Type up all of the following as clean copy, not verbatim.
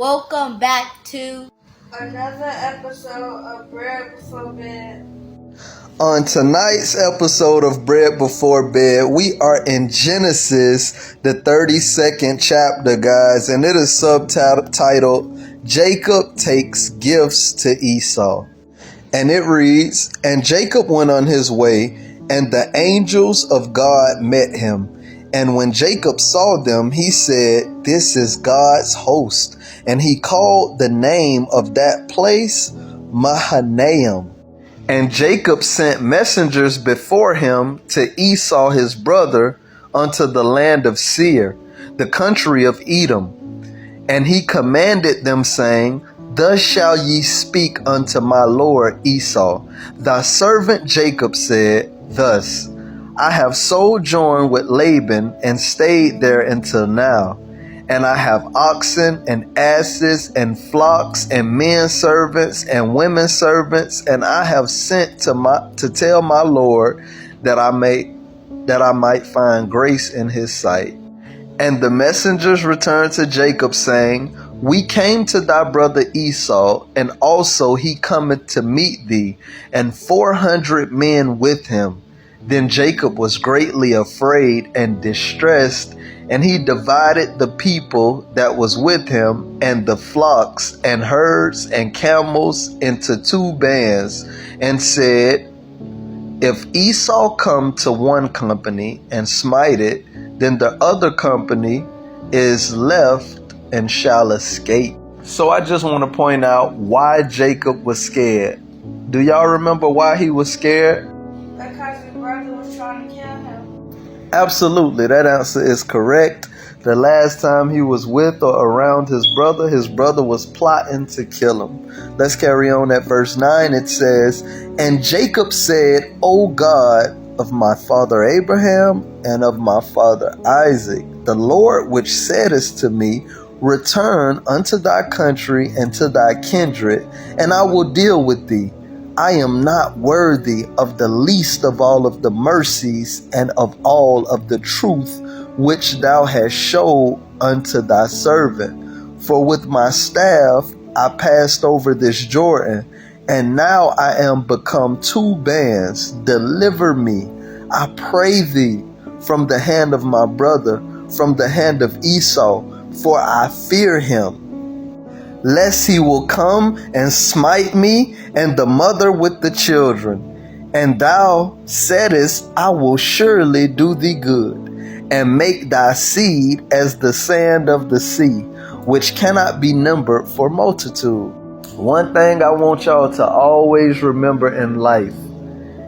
Welcome back to another episode of Bread Before Bed. On tonight's episode of Bread Before Bed, we are in Genesis, the 32nd chapter, guys, and it is subtitled, Jacob Takes Gifts to Esau. And it reads, And Jacob went on his way, and the angels of God met him. And when Jacob saw them, he said, This is God's host. And he called the name of that place Mahanaim. And Jacob sent messengers before him to Esau his brother unto the land of Seir, the country of Edom. And he commanded them, saying, Thus shall ye speak unto my lord Esau. Thy servant Jacob said thus, I have sojourned with Laban and stayed there until now. And I have oxen and asses and flocks and men servants and women servants, and I have sent to tell my Lord that I might find grace in his sight. And the messengers returned to Jacob, saying, We came to thy brother Esau, and also he cometh to meet thee, and 400 men with him. Then Jacob was greatly afraid and distressed, and he divided the people that was with him and the flocks and herds and camels into 2 bands, and said, If Esau come to one company and smite it, then the other company is left and shall escape. So I just want to point out why Jacob was scared. Do y'all remember why he was scared? Because his brother was trying to kill him. Absolutely, that answer is correct. The last time he was with or around his brother was plotting to kill him. Let's carry on at verse 9. It says, And Jacob said, O God of my father Abraham and of my father Isaac, the Lord which saidest to me, Return unto thy country and to thy kindred, and I will deal with thee. I am not worthy of the least of all of the mercies and of all of the truth which thou hast showed unto thy servant. For with my staff I passed over this Jordan, and now I am become 2 bands. Deliver me, I pray thee, from the hand of my brother, from the hand of Esau, for I fear him, lest he will come and smite me and the mother with the children. And thou saidest, I will surely do thee good, and make thy seed as the sand of the sea, which cannot be numbered for multitude. One thing I want y'all to always remember in life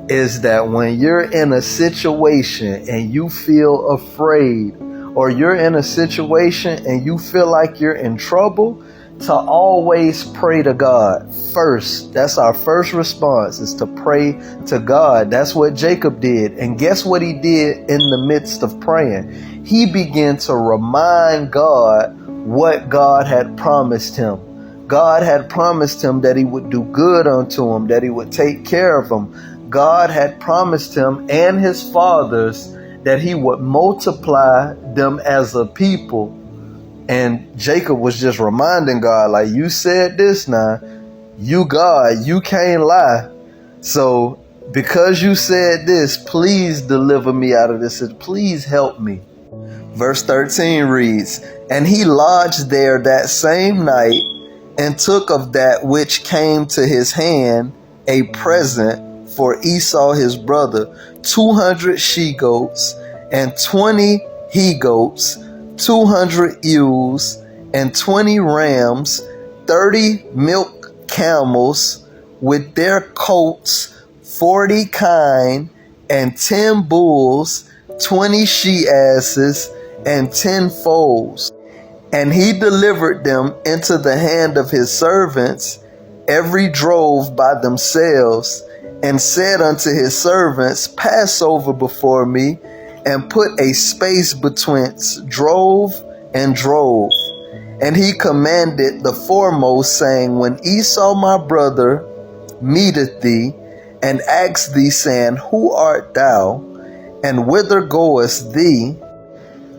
is that when you're in a situation and you feel afraid, or you're in a situation and you feel like you're in trouble, to always pray to God first. That's our first response, is to pray to God. That's what Jacob did. And guess what he did in the midst of praying? He began to remind God what God had promised him. God had promised him that he would do good unto him, that he would take care of him. God had promised him and his fathers that he would multiply them as a people. And Jacob was just reminding God, like, you said this now. You God, you can't lie. So because you said this, please deliver me out of this. Please help me. Verse 13 reads, And he lodged there that same night, and took of that which came to his hand a present for Esau his brother, 200 she-goats, and 20 he-goats, 200 ewes, and 20 rams, 30 milk camels with their coats, 40 kine, and 10 bulls, 20 she-asses, and 10 foals. And he delivered them into the hand of his servants, every drove by themselves, and said unto his servants, Pass over before me, and put a space betwixt drove and drove. And he commanded the foremost, saying, When Esau my brother meeteth thee, and asked thee, saying, Who art thou, and whither goest thee,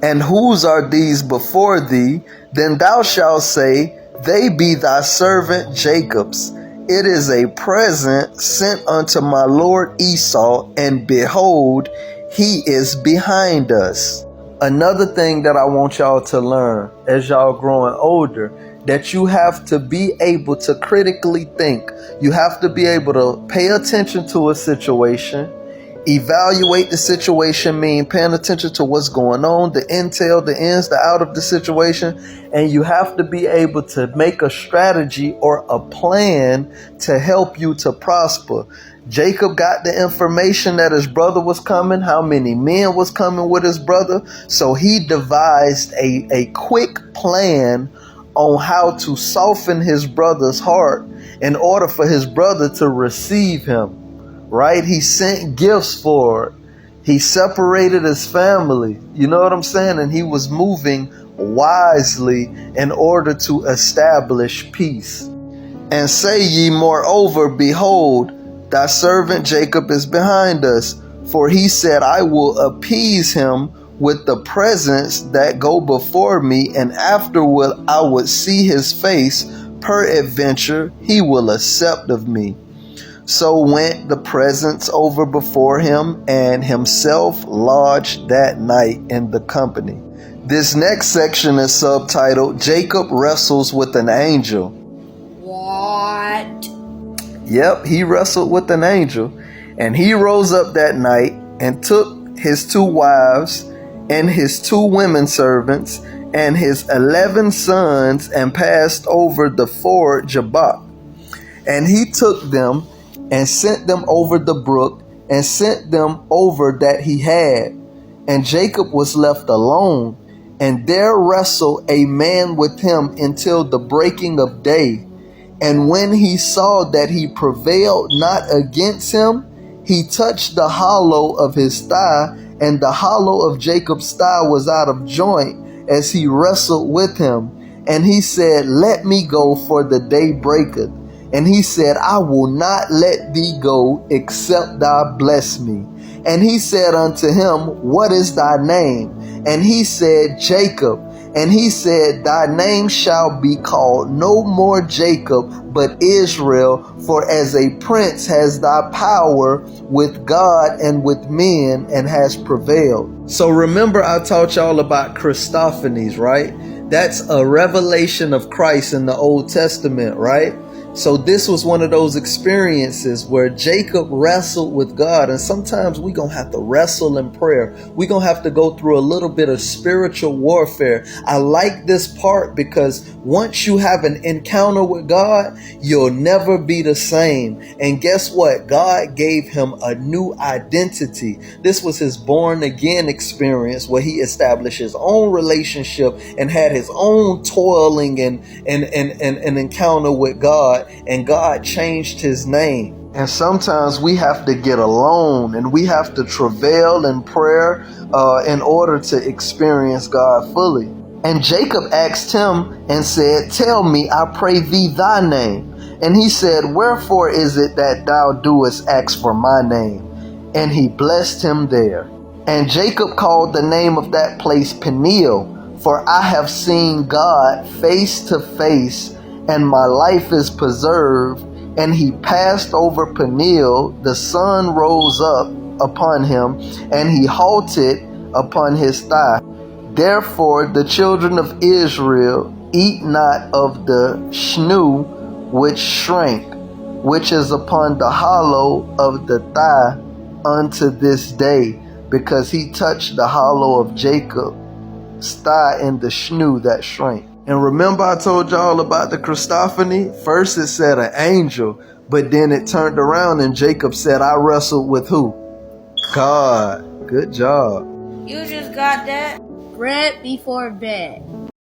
and whose are these before thee? Then thou shalt say, They be thy servant Jacob's. It is a present sent unto my lord Esau, and behold, he is behind us. Another thing that I want y'all to learn as y'all growing older, that you have to be able to critically think. You have to be able to pay attention to a situation, evaluate the situation, mean paying attention to what's going on, the intel, the ins, the out of the situation, and you have to be able to make a strategy or a plan to help you to prosper. Jacob got the information that his brother was coming, how many men was coming with his brother, so he devised a quick plan on how to soften his brother's heart in order for his brother to receive him. Right? He sent gifts for it. He separated his family. You know what I'm saying? And he was moving wisely in order to establish peace. And say ye moreover, behold, thy servant Jacob is behind us. For he said, I will appease him with the presents that go before me, and afterward I would see his face. Peradventure he will accept of me. So went the presents over before him, and himself lodged that night in the company. This next section is subtitled, Jacob Wrestles with an Angel. What? Yep, he wrestled with an angel. And he rose up that night and took his 2 wives and his 2 women servants and his 11 sons and passed over the ford Jabbok. And he took them and sent them over the brook, and sent them over that he had. And Jacob was left alone, and there wrestled a man with him until the breaking of day. And when he saw that he prevailed not against him, he touched the hollow of his thigh, and the hollow of Jacob's thigh was out of joint as he wrestled with him. And he said, Let me go, for the day breaketh. And he said, I will not let thee go, except thou bless me. And he said unto him, What is thy name? And he said, Jacob. And he said, Thy name shall be called no more Jacob, but Israel, for as a prince has thy power with God and with men, and has prevailed. So remember, I taught y'all about Christophanies, right? That's a revelation of Christ in the Old Testament, right? So this was one of those experiences where Jacob wrestled with God. And sometimes we're going to have to wrestle in prayer. We're going to have to go through a little bit of spiritual warfare. I like this part because once you have an encounter with God, you'll never be the same. And guess what? God gave him a new identity. This was his born again experience where he established his own relationship and had his own toiling and encounter with God. And God changed his name. And sometimes we have to get alone and we have to travail in prayer in order to experience God fully. And Jacob asked him and said, Tell me, I pray thee, thy name. And he said, Wherefore is it that thou doest ask for my name? And he blessed him there. And Jacob called the name of that place Peniel, for I have seen God face to face, and my life is preserved. And he passed over Peniel. The sun rose up upon him, and he halted upon his thigh. Therefore the children of Israel eat not of the shnu which shrank, which is upon the hollow of the thigh unto this day, because he touched the hollow of Jacob's thigh in the shnu that shrank. And remember I told y'all about the Christophany? First it said an angel, but then it turned around and Jacob said, I wrestled with who? God. Good job. You just got that? Bread before bed.